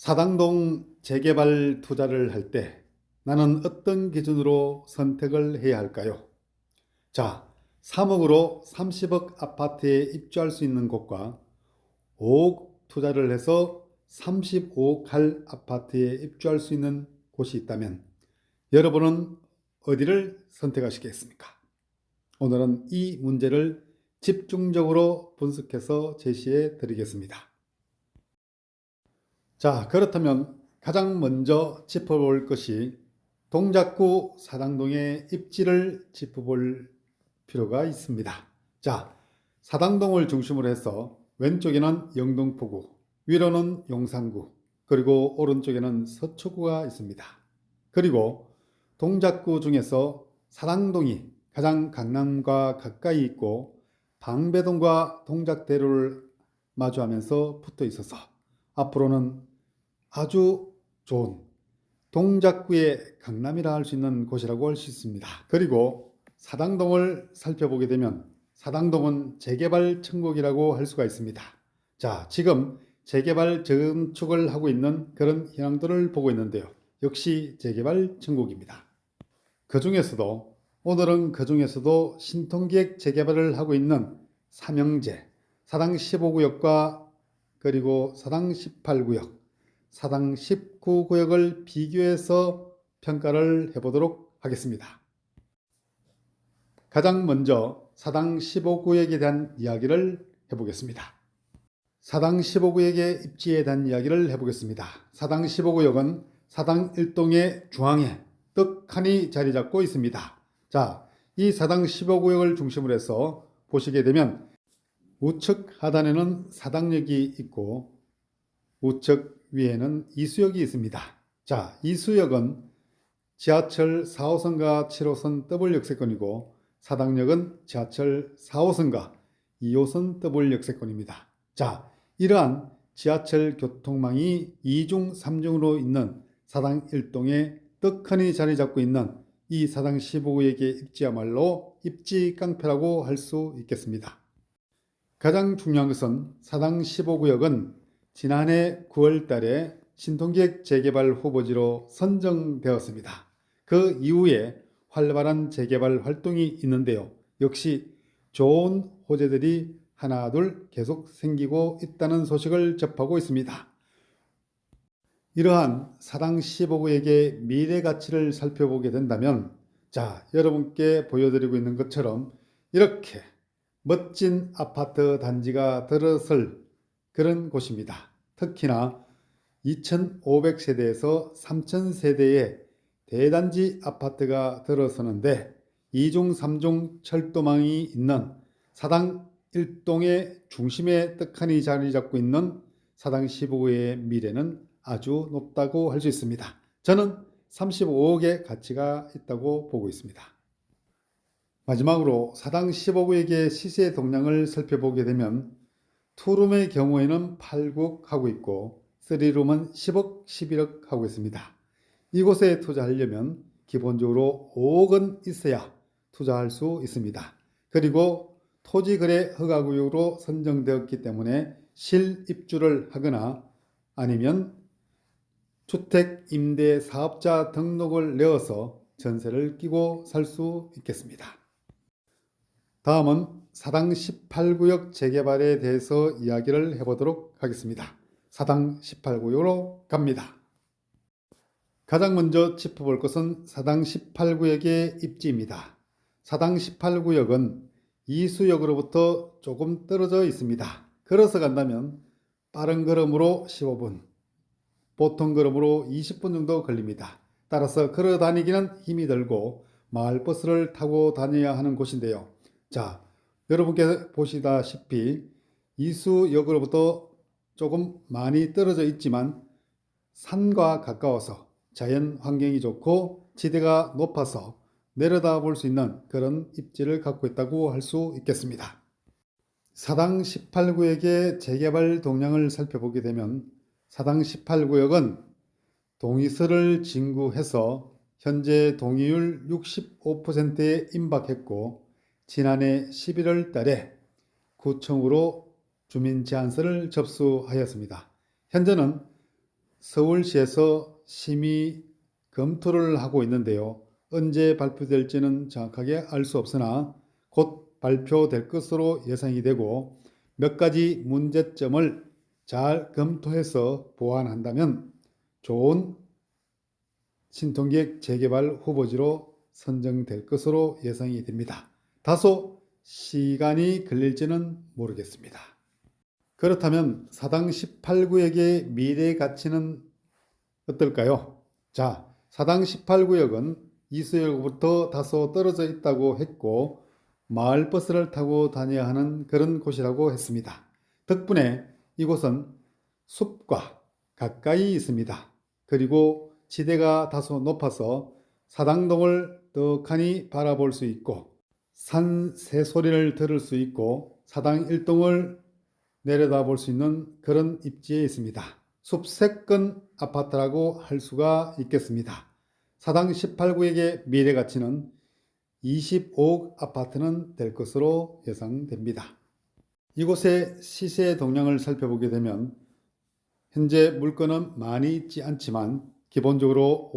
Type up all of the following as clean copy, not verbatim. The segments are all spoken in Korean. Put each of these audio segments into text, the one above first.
사당동 재개발 투자를 할 때 나는 어떤 기준으로 선택을 해야 할까요? 자, 3억으로 30억 아파트에 입주할 수 있는 곳과 5억 투자를 해서 35억 할 아파트에 입주할 수 있는 곳이 있다면 여러분은 어디를 선택하시겠습니까? 오늘은 이 문제를 집중적으로 분석해서 제시해 드리겠습니다. 자, 그렇다면 가장 먼저 짚어볼 것이 동작구 사당동의 입지를 짚어볼 필요가 있습니다. 자, 사당동을 중심으로 해서 왼쪽에는 영등포구, 위로는 용산구, 그리고 오른쪽에는 서초구가 있습니다. 그리고 동작구 중에서 사당동이 가장 강남과 가까이 있고 방배동과 동작대로를 마주하면서 붙어 있어서 앞으로는 아주 좋은 동작구의 강남이라 할 수 있는 곳이라고 할 수 있습니다. 그리고 사당동을 살펴보게 되면 사당동은 재개발 천국이라고 할 수가 있습니다. 자, 지금 재개발 재건축을 하고 있는 그런 현황들을 보고 있는데요. 역시 재개발 천국입니다. 오늘은 그 중에서도 신통기획 재개발을 하고 있는 삼형제, 사당 15구역과 그리고 사당 18구역, 사당 19구역을 비교해서 평가를 해보도록 하겠습니다. 가장 먼저 사당 15구역에 대한 이야기를 해보겠습니다. 사당 15구역의 입지에 대한 이야기를 해보겠습니다. 사당 15구역은 사당 1동의 중앙에 떡하니 자리 잡고 있습니다. 자, 이 사당 15구역을 중심으로 해서 보시게 되면 우측 하단에는 사당역이 있고 우측 위에는 이수역이 있습니다. 자, 이수역은 지하철 4호선과 7호선 더블 역세권이고 사당역은 지하철 4호선과 2호선 더블 역세권입니다. 자, 이러한 지하철 교통망이 2중 3중으로 있는 사당 1동에 떡하니 자리 잡고 있는 이 사당 15구역의 입지야말로 입지 깡패라고 할 수 있겠습니다. 가장 중요한 것은 사당 15구역은 지난해 9월 달에 신통기획 재개발 후보지로 선정되었습니다. 그 이후에 활발한 재개발 활동이 있는데요. 역시 좋은 호재들이 하나둘 계속 생기고 있다는 소식을 접하고 있습니다. 이러한 사당 15구역의 미래 가치를 살펴보게 된다면 자, 여러분께 보여드리고 있는 것처럼 이렇게 멋진 아파트 단지가 들어설 그런 곳입니다. 특히나 2500세대에서 3000세대의 대단지 아파트가 들어서는데 2중 3중 철도망이 있는 사당 1동의 중심에 떡하니 자리 잡고 있는 사당 15구의 미래는 아주 높다고 할 수 있습니다. 저는 35억의 가치가 있다고 보고 있습니다. 마지막으로 사당 15구역의 시세 동향을 살펴보게 되면 투룸의 경우에는 8억 하고 있고 3룸은 10억, 11억 하고 있습니다. 이곳에 투자하려면 기본적으로 5억은 있어야 투자할 수 있습니다. 그리고 토지거래 허가구역으로 선정되었기 때문에 실입주를 하거나 아니면 주택임대사업자 등록을 내어서 전세를 끼고 살 수 있겠습니다. 다음은 사당 18구역 재개발에 대해서 이야기를 해보도록 하겠습니다. 사당 18구역으로 갑니다. 가장 먼저 짚어볼 것은 사당 18구역의 입지입니다. 사당 18구역은 이수역으로부터 조금 떨어져 있습니다. 걸어서 간다면 빠른 걸음으로 15분, 보통 걸음으로 20분 정도 걸립니다. 따라서 걸어 다니기는 힘이 들고 마을버스를 타고 다녀야 하는 곳인데요. 자, 여러분께서 보시다시피 이수역으로부터 조금 많이 떨어져 있지만 산과 가까워서 자연 환경이 좋고 지대가 높아서 내려다 볼 수 있는 그런 입지를 갖고 있다고 할 수 있겠습니다. 사당 18구역의 재개발 동향을 살펴보게 되면 사당 18구역은 동의서를 진구해서 현재 동의율 65%에 임박했고 지난해 11월 달에 구청으로 주민 제안서를 접수하였습니다. 현재는 서울시에서 심의 검토를 하고 있는데요. 언제 발표될지는 정확하게 알 수 없으나 곧 발표될 것으로 예상이 되고 몇 가지 문제점을 잘 검토해서 보완한다면 좋은 신통기획 재개발 후보지로 선정될 것으로 예상이 됩니다. 다소 시간이 걸릴지는 모르겠습니다. 그렇다면 사당 18구역의 미래 가치는 어떨까요? 자, 사당 18구역은 이수역으로부터 다소 떨어져 있다고 했고 마을버스를 타고 다녀야 하는 그런 곳이라고 했습니다. 덕분에 이곳은 숲과 가까이 있습니다. 그리고 지대가 다소 높아서 사당동을 떡하니 바라볼 수 있고 산 새소리를 들을 수 있고 사당 일동을 내려다볼 수 있는 그런 입지에 있습니다. 숲세권 아파트라고 할 수가 있겠습니다. 사당 18구역의 미래 가치는 25억 아파트는 될 것으로 예상됩니다. 이곳의 시세 동향을 살펴보게 되면 현재 물건은 많이 있지 않지만 기본적으로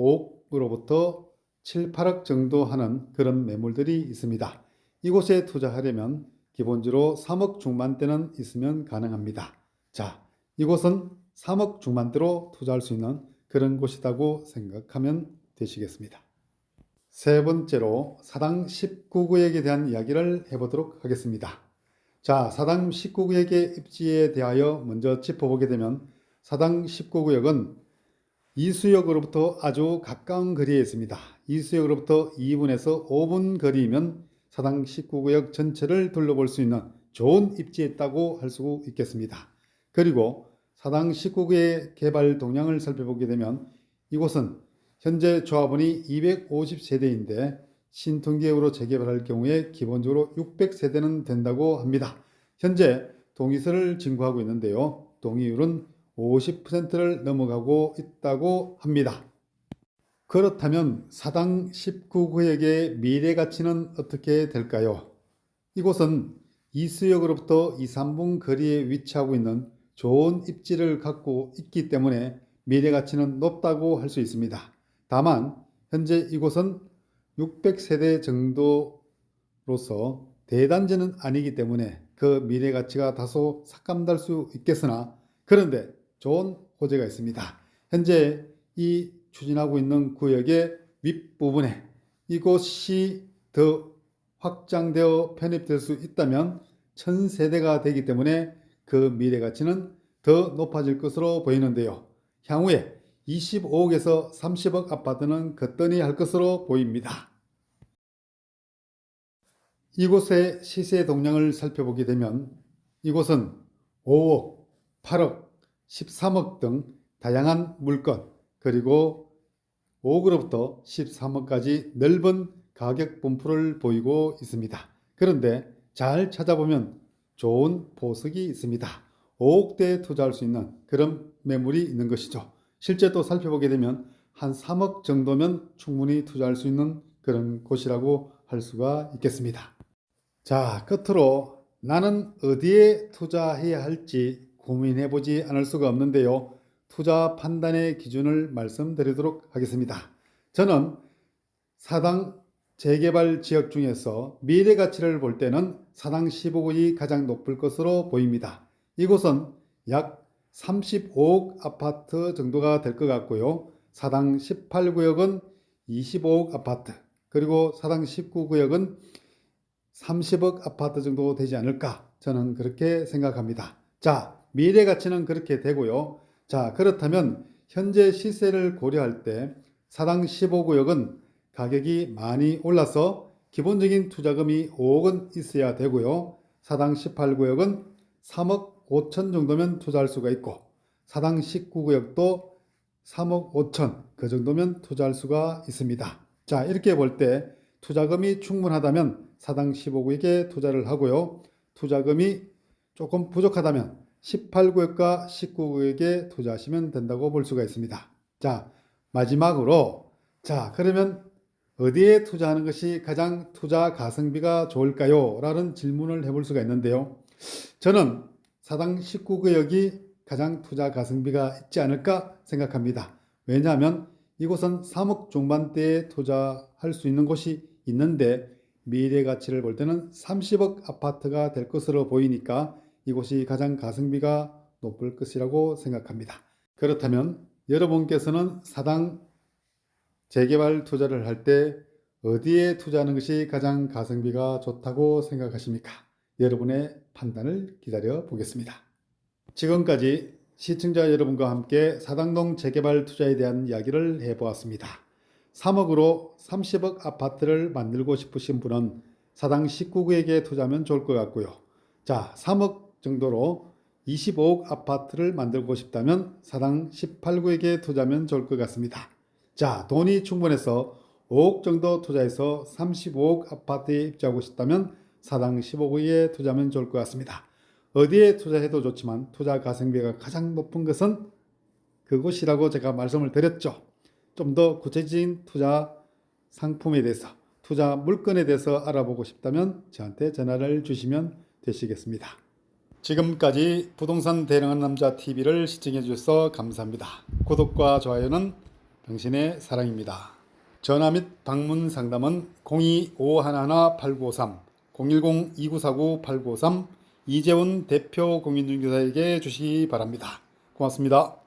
5억으로부터 7, 8억 정도 하는 그런 매물들이 있습니다. 이곳에 투자하려면 기본적으로 3억 중반대는 있으면 가능합니다. 자, 이곳은 3억 중반대로 투자할 수 있는 그런 곳이라고 생각하면 되시겠습니다. 세 번째로 사당 19구역에 대한 이야기를 해보도록 하겠습니다. 자, 사당 19구역의 입지에 대하여 먼저 짚어보게 되면 사당 19구역은 이수역으로부터 아주 가까운 거리에 있습니다. 이수역으로부터 2분에서 5분 거리이면 사당 19구역 전체를 둘러볼 수 있는 좋은 입지에 있다고 할 수 있겠습니다. 그리고 사당 19구의 개발 동향을 살펴보게 되면 이곳은 현재 조합원이 250세대인데 신통기획으로 재개발할 경우에 기본적으로 600세대는 된다고 합니다. 현재 동의서를 진구하고 있는데요. 동의율은 50%를 넘어가고 있다고 합니다. 그렇다면 사당 19구역의 미래 가치는 어떻게 될까요? 이곳은 이수역으로부터 2, 3분 거리에 위치하고 있는 좋은 입지를 갖고 있기 때문에 미래 가치는 높다고 할 수 있습니다. 다만 현재 이곳은 600세대 정도로서 대단지는 아니기 때문에 그 미래 가치가 다소 삭감될 수 있겠으나 그런데 좋은 호재가 있습니다. 현재 이 추진하고 있는 구역의 윗부분에 이곳이 더 확장되어 편입될 수 있다면 1000세대가 되기 때문에 그 미래 가치는 더 높아질 것으로 보이는데요. 향후에 25억에서 30억 아파트는 거뜬히 할 것으로 보입니다. 이곳의 시세 동향을 살펴보게 되면 이곳은 5억, 8억, 13억 등 다양한 물건 그리고 5억으로부터 13억까지 넓은 가격 분포를 보이고 있습니다. 그런데 잘 찾아보면 좋은 보석이 있습니다. 5억대에 투자할 수 있는 그런 매물이 있는 것이죠. 실제 또 살펴보게 되면 한 3억 정도면 충분히 투자할 수 있는 그런 곳이라고 할 수가 있겠습니다. 자, 끝으로 나는 어디에 투자해야 할지 고민해 보지 않을 수가 없는데요. 투자 판단의 기준을 말씀드리도록 하겠습니다. 저는 사당 재개발 지역 중에서 미래 가치를 볼 때는 사당 15구역이 가장 높을 것으로 보입니다. 이곳은 약 35억 아파트 정도가 될 것 같고요. 사당 18구역은 25억 아파트, 그리고 사당 19구역은 30억 아파트 정도 되지 않을까 저는 그렇게 생각합니다. 자, 미래 가치는 그렇게 되고요. 자, 그렇다면 현재 시세를 고려할 때 사당 15구역은 가격이 많이 올라서 기본적인 투자금이 5억은 있어야 되고요. 사당 18구역은 3억 5천 정도면 투자할 수가 있고 사당 19구역도 3억 5천 그 정도면 투자할 수가 있습니다. 자, 이렇게 볼 때 투자금이 충분하다면 사당 15구역에 투자를 하고요. 투자금이 조금 부족하다면 18구역과 19구역에 투자하시면 된다고 볼 수가 있습니다. 자, 마지막으로 그러면 어디에 투자하는 것이 가장 투자 가성비가 좋을까요? 라는 질문을 해볼 수가 있는데요. 저는 사당 19구역이 가장 투자 가성비가 있지 않을까 생각합니다. 왜냐하면 이곳은 3억 중반대에 투자할 수 있는 곳이 있는데 미래 가치를 볼 때는 30억 아파트가 될 것으로 보이니까 이곳이 가장 가성비가 높을 것이라고 생각합니다. 그렇다면 여러분께서는 사당 재개발 투자를 할 때 어디에 투자하는 것이 가장 가성비가 좋다고 생각하십니까? 여러분의 판단을 기다려 보겠습니다. 지금까지 시청자 여러분과 함께 사당동 재개발 투자에 대한 이야기를 해보았습니다. 3억으로 30억 아파트를 만들고 싶으신 분은 사당 19구역에 투자하면 좋을 것 같고요. 자, 3억 정도로 25억 아파트를 만들고 싶다면 사당 18구역에 투자하면 좋을 것 같습니다. 자, 돈이 충분해서 5억 정도 투자해서 35억 아파트에 입주하고 싶다면 사당 15구역에 투자하면 좋을 것 같습니다. 어디에 투자해도 좋지만 투자 가성비가 가장 높은 것은 그곳이라고 제가 말씀을 드렸죠. 좀 더 구체적인 투자 상품에 대해서, 투자 물건에 대해서 알아보고 싶다면 저한테 전화를 주시면 되시겠습니다. 지금까지 부동산 대령한 남자 TV를 시청해 주셔서 감사합니다. 구독과 좋아요는 당신의 사랑입니다. 전화 및 방문 상담은 02-511-8953, 010-2949-8953, 이재훈 대표 공인중개사에게 주시기 바랍니다. 고맙습니다.